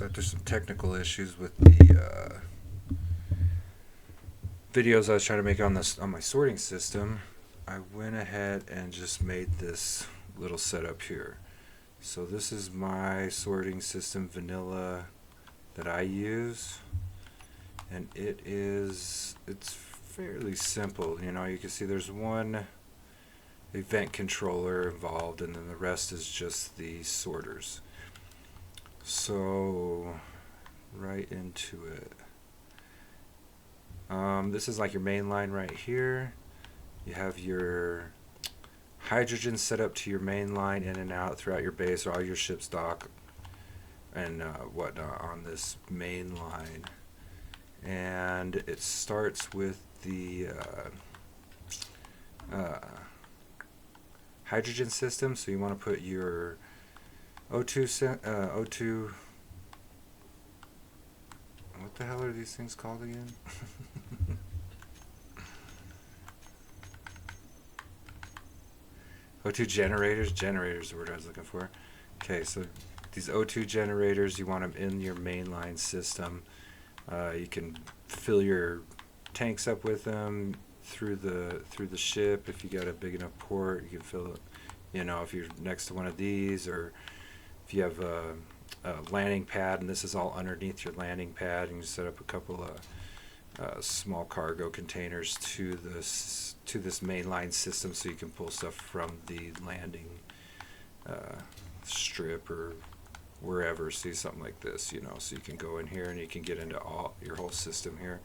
So after some technical issues with the videos I was trying to make on this on my sorting system, I went ahead and just made this little setup here. So this is my sorting system vanilla that I use, and it's fairly simple. You know, you can see there's one event controller involved, and then the rest is just the sorters. So right into it. This is like your main line right here. You have your hydrogen set up to your main line in and out throughout your base, or all your ship's dock and whatnot on this main line. And it starts with the hydrogen system, so you want to put your O2, what the hell are these things called again? O2 generators is the word I was looking for. Okay, so these O2 generators, you want them in your mainline system. You can fill your tanks up with them through the ship. If you got a big enough port, you can fill it. You know, if you're next to one of these, or if you have a landing pad, and this is all underneath your landing pad, and you set up a couple of small cargo containers to this mainline system, so you can pull stuff from the landing strip or wherever. See something like this, you know, so you can go in here and you can get into all your whole system here.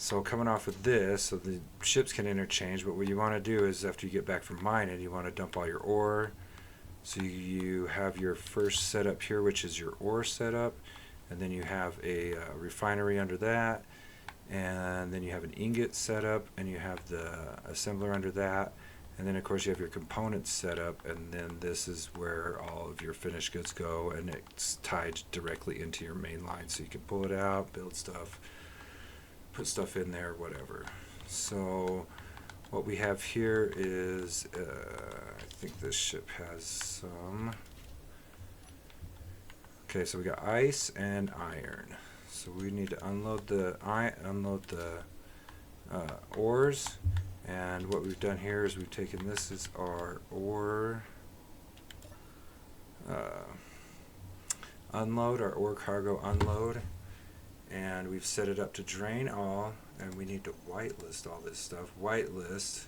So coming off of this, so the ships can interchange, but what you want to do is after you get back from mining, you want to dump all your ore. So you have your first setup here, which is your ore setup, and then you have a refinery under that, and then you have an ingot setup, and you have the assembler under that, and then of course you have your components set up, and then this is where all of your finished goods go, and it's tied directly into your main line, so you can pull it out, build stuff, put stuff in there, whatever. So what we have here is I think this ship has some. Okay, so we got ice and iron. So we need to unload the ores, and what we've done here is we've taken this as our ore unload, our ore cargo unload, and we've set it up to drain all, and we need to whitelist all this stuff. Whitelist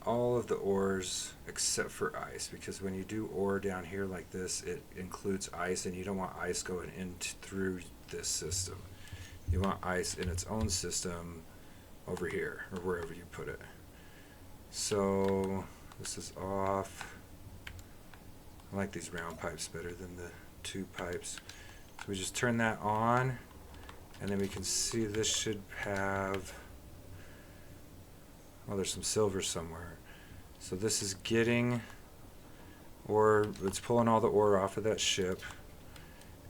all of the ores except for ice, because when you do ore down here like this, it includes ice, and you don't want ice going in through this system. You want ice in its own system over here, or wherever you put it. So this is off. I like these round pipes better than the tube pipes. So we just turn that on, and then we can see this should have, oh, there's some silver somewhere. So this is getting ore, it's pulling all the ore off of that ship,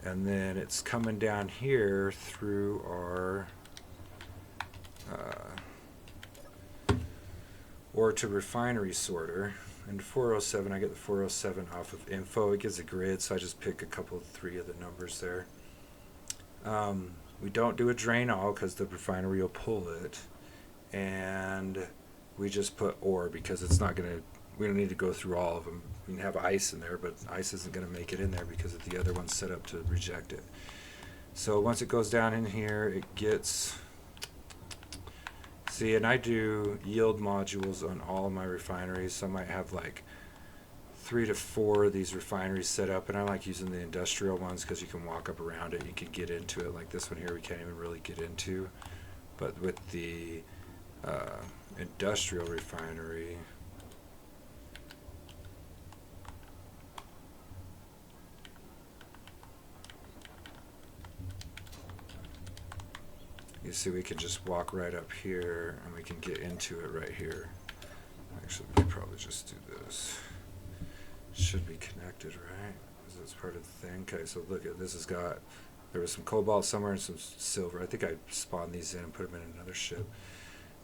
and then it's coming down here through our ore to refinery sorter. And 407, I get the 407 off of info. It gives a grid, so I just pick a couple, 3 of the numbers there. We don't do a drain all because the refinery will pull it, and we just put ore because it's not going to, we don't need to go through all of them. We can have ice in there, but ice isn't going to make it in there because of the other one's set up to reject it. So once it goes down in here, it gets, see, and I do yield modules on all of my refineries, so I might have like 3 to 4 of these refineries set up, and I like using the industrial ones because you can walk up around it and you can get into it. Like this one here we can't even really get into, but with the industrial refinery, you see we can just walk right up here and we can get into it right here. Actually, we could probably just do this. Should be connected, right? Because that's part of the thing. Okay, so look at this. Has got, there was some cobalt somewhere and some silver. I think I spawned these in and put them in another ship.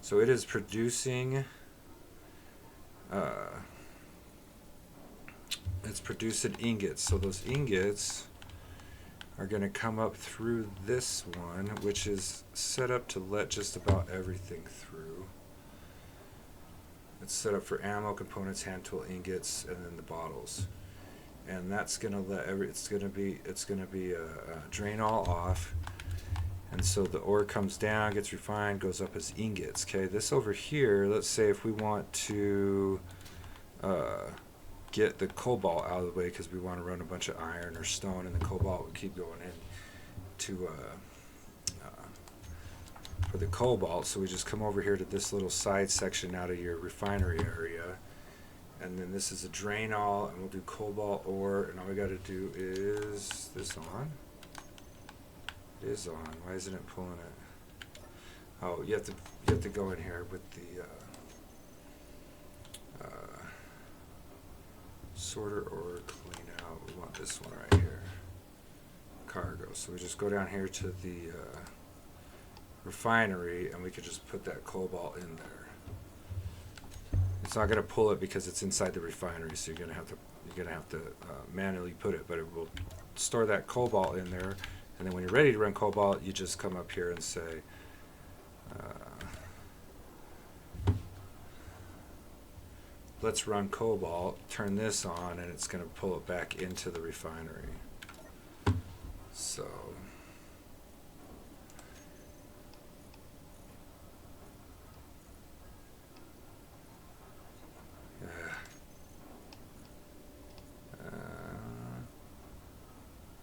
So it is producing it's producing ingots. So those ingots are going to come up through this one, which is set up to let just about everything through. It's set up for ammo, components, hand tool, ingots, and then the bottles. And that's going to let it's going to be a drain all off. And so the ore comes down, gets refined, goes up as ingots. Okay, this over here, let's say if we want to get the cobalt out of the way because we want to run a bunch of iron or stone, and the cobalt would keep going in to for the cobalt. So we just come over here to this little side section out of your refinery area, and then this is a drain all, and we'll do cobalt ore, and all we got to do is this on. It is on. Why isn't it pulling it? Oh, you have to go in here with the sorter or clean out. We want this one right here. Cargo. So we just go down here to the refinery, and we could just put that cobalt in there. It's not going to pull it because it's inside the refinery, so you're going to have to manually put it, but it will store that cobalt in there. And then when you're ready to run cobalt, you just come up here and say, let's run cobalt, turn this on, and it's going to pull it back into the refinery. So,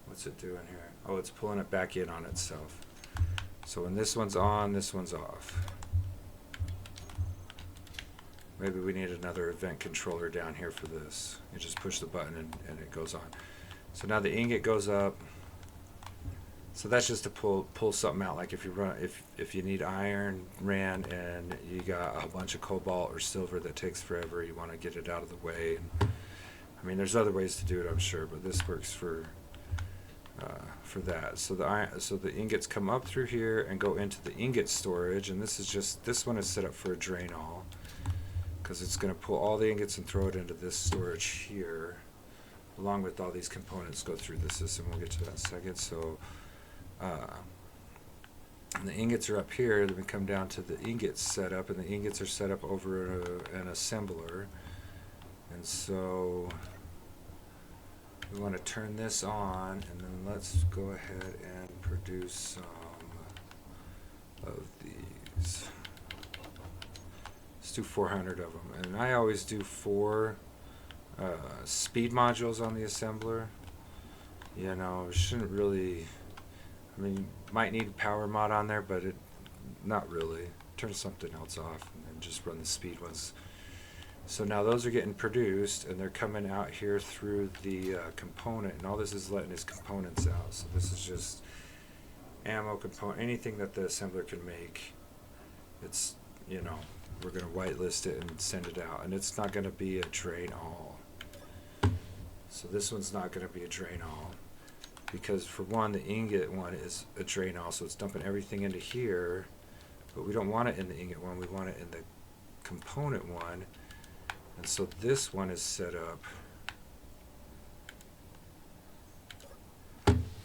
what's it doing here? Oh, it's pulling it back in on itself. So when this one's on, this one's off. Maybe we need another event controller down here for this. You just push the button and it goes on. So now the ingot goes up. So that's just to pull something out. Like if you run, if you need iron ran and you got a bunch of cobalt or silver that takes forever, you want to get it out of the way. And, I mean, there's other ways to do it, I'm sure, but this works for that. So the ingots come up through here and go into the ingot storage, and this one is set up for a drain all, because it's going to pull all the ingots and throw it into this storage here, along with all these components go through the system. We'll get to that in a second. So and the ingots are up here. Then we come down to the ingots setup, and the ingots are set up over an assembler. And so we want to turn this on, and then let's go ahead and produce some of these. Let's do 400 of them. And I always do 4 speed modules on the assembler. You know, shouldn't really, I mean, you might need a power mod on there, but not really. Turn something else off and then just run the speed ones. So now those are getting produced, and they're coming out here through the component, and all this is letting is components out. So this is just ammo component, anything that the assembler can make. It's, you know, we're going to whitelist it and send it out, and it's not going to be a drain all. So this one's not going to be a drain all, because for one, the ingot one is a drain all, so it's dumping everything into here, but we don't want it in the ingot one, we want it in the component one. And so this one is set up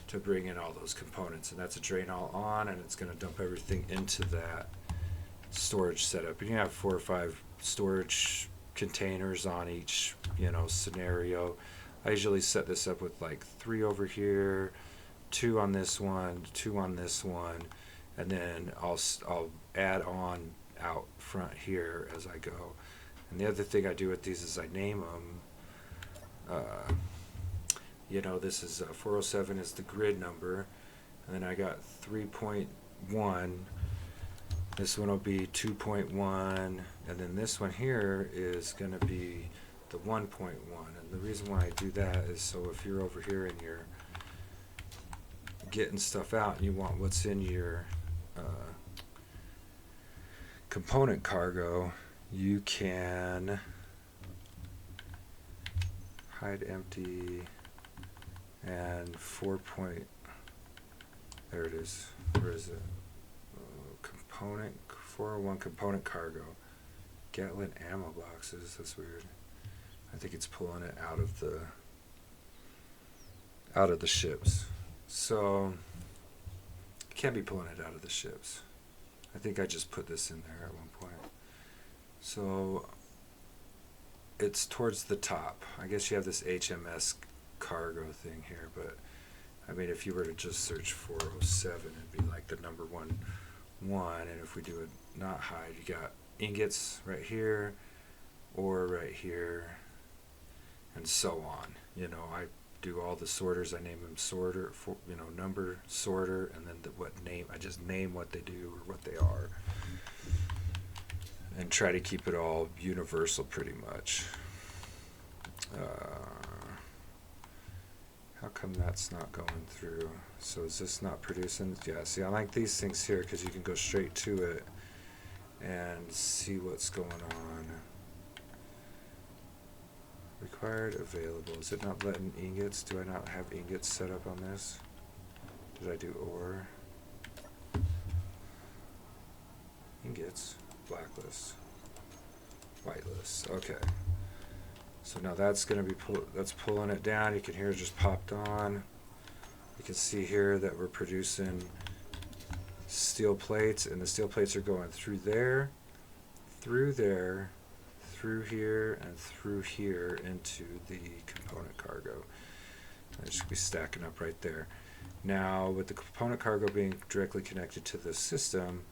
to bring in all those components, and that's a drain all on, and it's going to dump everything into that storage setup. And you have 4 or 5 storage containers on each, you know, scenario. I usually set this up with like 3 over here, 2 on this one, 2 on this one, and then I'll add on out front here as I go. And the other thing I do with these is I name them. You know, this is 407 is the grid number, and then I got 3.1. This one will be 2.1, and then this one here is going to be the 1.1. And the reason why I do that is so if you're over here and you're getting stuff out and you want what's in your component cargo, you can hide empty and 4 point, there it is, where is it? Component 401 component cargo, Gatlin ammo boxes. That's weird. I think it's pulling it out of the ships. So it can't be pulling it out of the ships. I think I just put this in there at one point. So it's towards the top. I guess you have this HMS cargo thing here, but I mean, if you were to just search 407, it'd be like the number one. And if we do a not hide, you got ingots right here, ore right here, and so on. You know, I do all the sorters. I name them sorter, for, you know, number sorter, and then what name. I just name what they do or what they are, and try to keep it all universal pretty much. How come that's not going through? So is this not producing? Yeah, see, I like these things here because you can go straight to it and see what's going on. Required available. Is it not letting ingots? Do I not have ingots set up on this? Did I do ore? Ingots. Blacklist. Whitelist. Okay. So now that's going to be that's pulling it down. You can hear it just popped on. You can see here that we're producing steel plates, and the steel plates are going through there, through there, through here, and through here into the component cargo. It should be stacking up right there. Now, with the component cargo being directly connected to the system,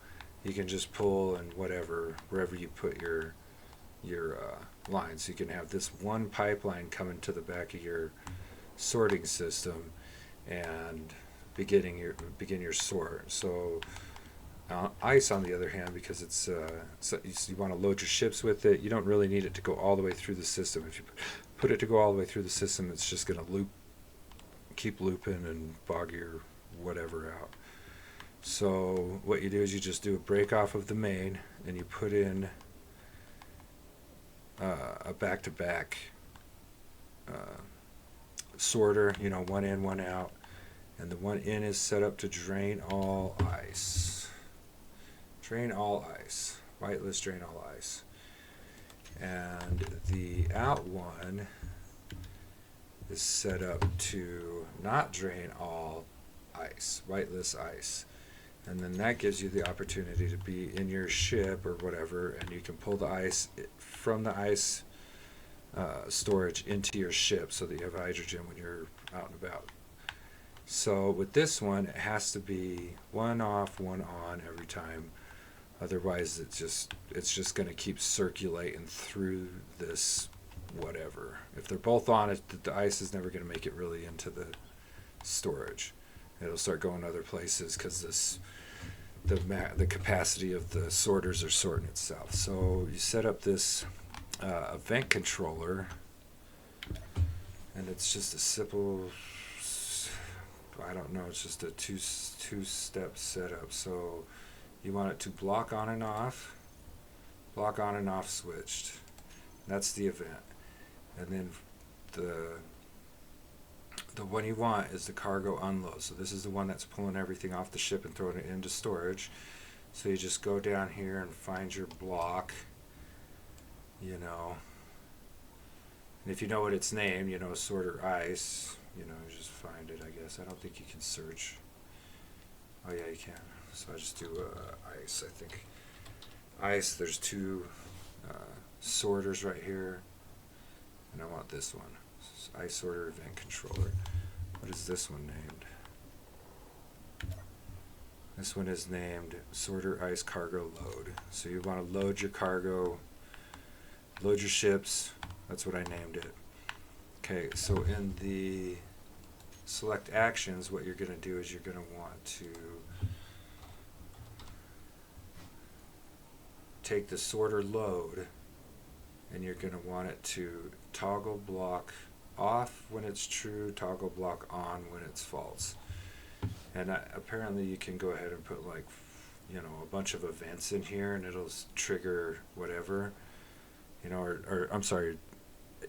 you can just pull and wherever you put your lines. You can have this one pipeline coming to the back of your sorting system and begin your sort. So ice, on the other hand, because it's so you want to load your ships with it, you don't really need it to go all the way through the system. If you put it to go all the way through the system, it's just going to keep looping and bog your whatever out. So what you do is you just do a break off of the main, and you put in a back-to-back sorter, you know, one in, one out, and the one in is set up to drain all ice. Drain all ice. Whitelist, drain all ice. And the out one is set up to not drain all ice, whitelist ice. And then that gives you the opportunity to be in your ship or whatever, and you can pull the ice from the ice storage into your ship so that you have hydrogen when you're out and about. So with this one, it has to be one off, one on every time. Otherwise, it's just going to keep circulating through this whatever. If they're both on, the ice is never going to make it really into the storage. It'll start going other places because the capacity of the sorters are sorting itself. So you set up this event controller, and it's just a simple, I don't know, it's just a two-step setup. So you want it to block on and off switched. That's the event. And then the one you want is the cargo unload. So this is the one that's pulling everything off the ship and throwing it into storage. So you just go down here and find your block, you know. And if you know what it's named, you know, sorter ice, you know, you just find it, I guess. I don't think you can search. Oh yeah, you can. So I just do ice, I think. Ice, there's two sorters right here. And I want this one. Ice sorter event controller. What is this one named? This one is named sorter ice cargo load. So you want to load your cargo, load your ships. That's what I named it. Okay, so in the select actions, what you're going to do is you're going to want to take the sorter load, and you're going to want it to toggle block off when it's true, toggle block on when it's false. And apparently you can go ahead and put, like, you know, a bunch of events in here, and it'll trigger whatever, you know, or I'm sorry,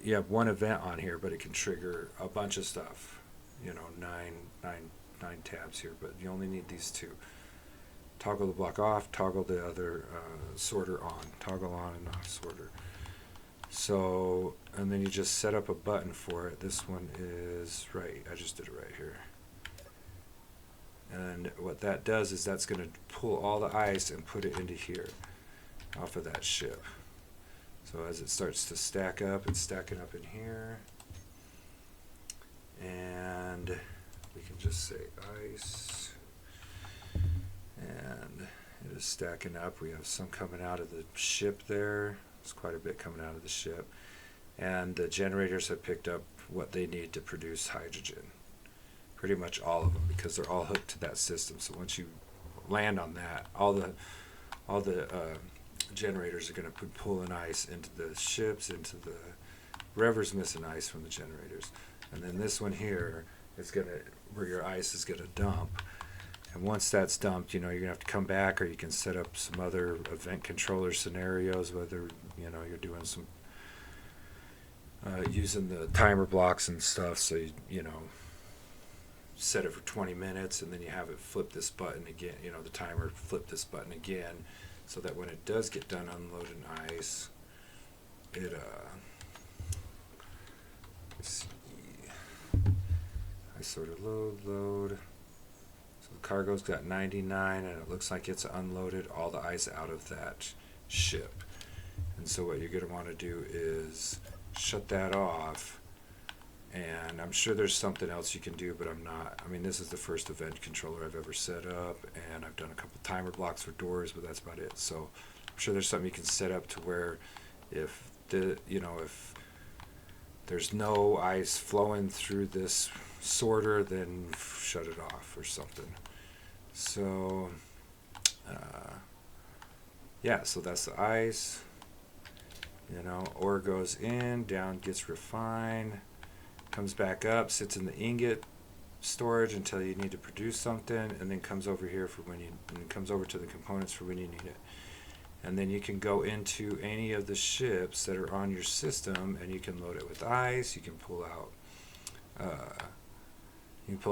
you have one event on here, but it can trigger a bunch of stuff, you know, nine tabs here, but you only need these two. Toggle the block off, toggle the other sorter on, toggle on and off sorter. So and then you just set up a button for it. This one is right. I just did it right here. And what that does is that's going to pull all the ice and put it into here off of that ship. So as it starts to stack up, it's stacking up in here. And we can just say ice. And it is stacking up. We have some coming out of the ship there. There's quite a bit coming out of the ship. And the generators have picked up what they need to produce hydrogen. Pretty much all of them, because they're all hooked to that system. So once you land on that, all the generators are going to put pulling ice into the ships, into the wherever's missing ice from the generators. And then this one here is going to, where your ice is going to dump. And once that's dumped, you're going to have to come back, or you can set up some other event controller scenarios, whether you're doing some using the timer blocks and stuff. So set it for 20 minutes, and then you have it flip this button again, the timer flip this button again, so that when it does get done unloading ice, it let's see, I sort of load. So the cargo's got 99, and it looks like it's unloaded all the ice out of that ship. And so what you're going to want to do is shut that off. And I'm sure there's something else you can do, but this is the first event controller I've ever set up, and I've done a couple timer blocks for doors, but that's about it. So I'm sure there's something you can set up to where if there's no ice flowing through this sorter, then shut it off or something. So so that's the ice. Ore goes in, down gets refined, comes back up, sits in the ingot storage until you need to produce something, and then comes over here and comes over to the components for when you need it. And then you can go into any of the ships that are on your system, and you can load it with ice. You can pull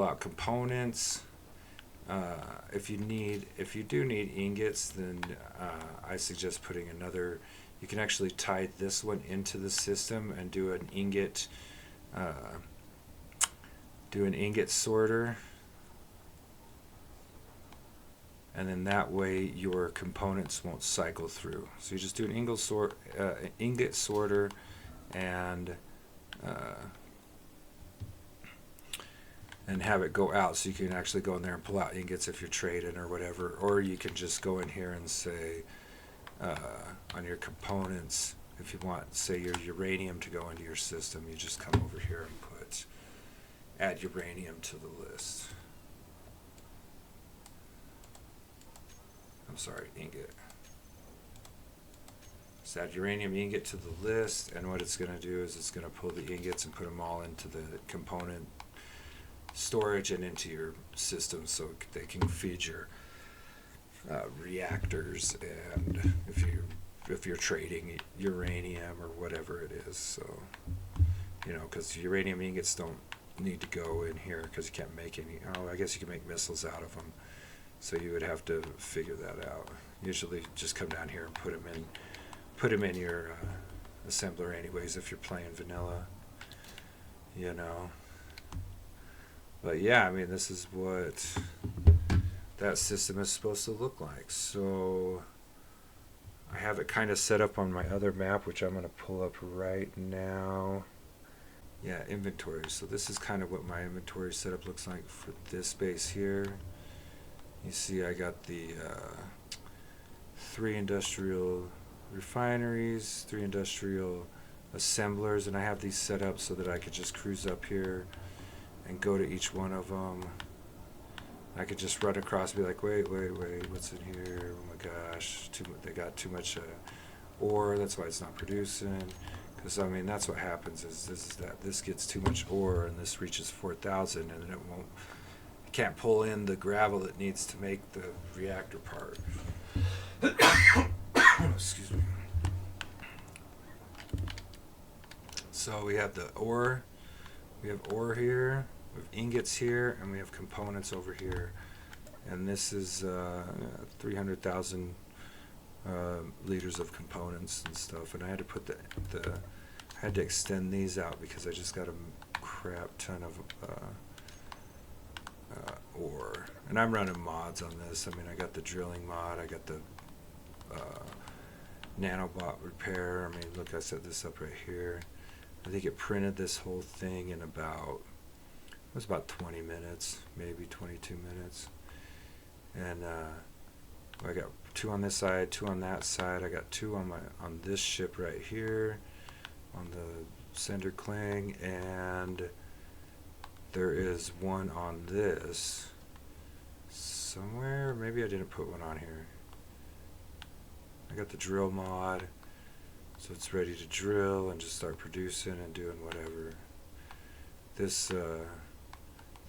out components. If you do need ingots, then I suggest putting another. You can actually tie this one into the system and do an ingot sorter, and then that way your components won't cycle through. So you just do an ingot sorter, and have it go out, so you can actually go in there and pull out ingots if you're trading or whatever. Or you can just go in here and say on your components, if you want, say, your uranium to go into your system, you just come over here and add uranium to the list. I'm sorry, ingot. So add uranium ingot to the list, and what it's going to do is it's going to pull the ingots and put them all into the component storage and into your system, so they can feed your reactors, and if you're trading uranium or whatever it is. So because uranium ingots don't need to go in here, because you can't make any. I guess you can make missiles out of them, so you would have to figure that out. Usually just come down here and put them in your assembler anyways, if you're playing vanilla, but yeah, this is what that system is supposed to look like. So I have it kind of set up on my other map, which I'm going to pull up right now. Yeah, inventory. So this is kind of what my inventory setup looks like for this base here. You see I got the 3 industrial refineries, 3 industrial assemblers, and I have these set up so that I could just cruise up here and go to each one of them. I could just run across and be like, wait, what's in here? Oh my gosh, they got too much ore, that's why it's not producing. Because that's what happens is this gets too much ore, and this reaches 4,000, and it can't pull in the gravel it needs to make the reactor part. Excuse me. So we have the ore. We have ore here. We have ingots here, and we have components over here. And this is 300,000 liters of components and stuff. And I had to put I had to extend these out because I just got a crap ton of ore. And I'm running mods on this. I mean, I got the drilling mod, I got the nanobot repair. I mean, look, I set this up right here. I think it printed this whole thing in about, it was about 20 minutes, maybe 22 minutes. And I got 2 on this side, 2 on that side. I got 2 on this ship right here, on the Sender Clang, and there is 1 on this somewhere. Maybe I didn't put 1 on here. I got the drill mod, so it's ready to drill and just start producing and doing whatever. This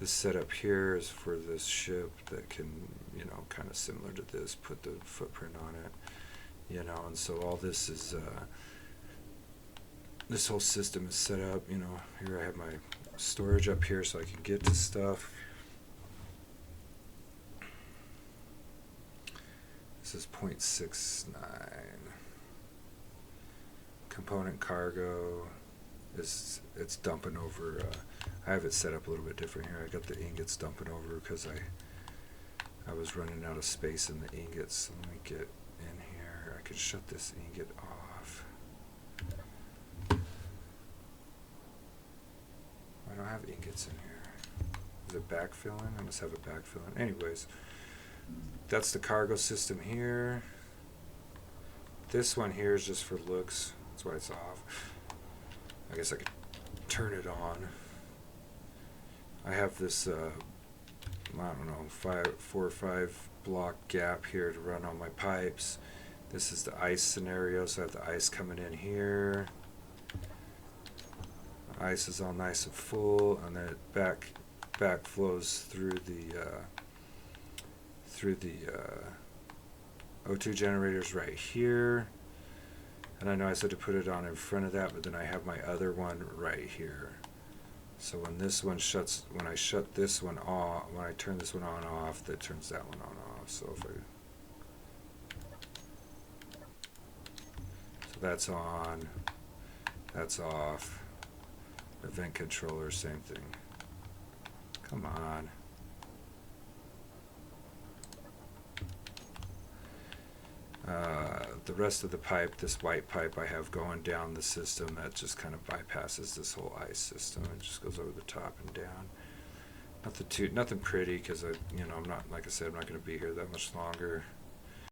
this setup here is for this ship that can, you know, kind of similar to this, put the footprint on it, you know, and so all this is, this whole system is set up, you know. Here I have my storage up here so I can get to stuff. This is 0.69. Component cargo is, it's dumping over, I have it set up a little bit different here. I got the ingots dumping over because I was running out of space in the ingots. So let me get in here. I could shut this ingot off. I don't have ingots in here. Is it backfilling? I must have it backfilling. Anyways, that's the cargo system here. This one here is just for looks. That's why it's off. I guess I could turn it on. I have this, I don't know, 4 or 5 block gap here to run on my pipes. This is the ice scenario, so I have the ice coming in here. The ice is all nice and full, and then it back flows through the O2 generators right here. And I know I said to put it on in front of that, but then I have my other one right here. So when this one shuts, when I shut this one off, when I turn this one on off, that turns that one on off. So if so that's on, that's off. Event controller, same thing. Come on. The rest of the pipe, this white pipe I have going down the system, that just kind of bypasses this whole ice system. It just goes over the top and down. Nothing pretty, because I'm not, like I said, I'm not going to be here that much longer.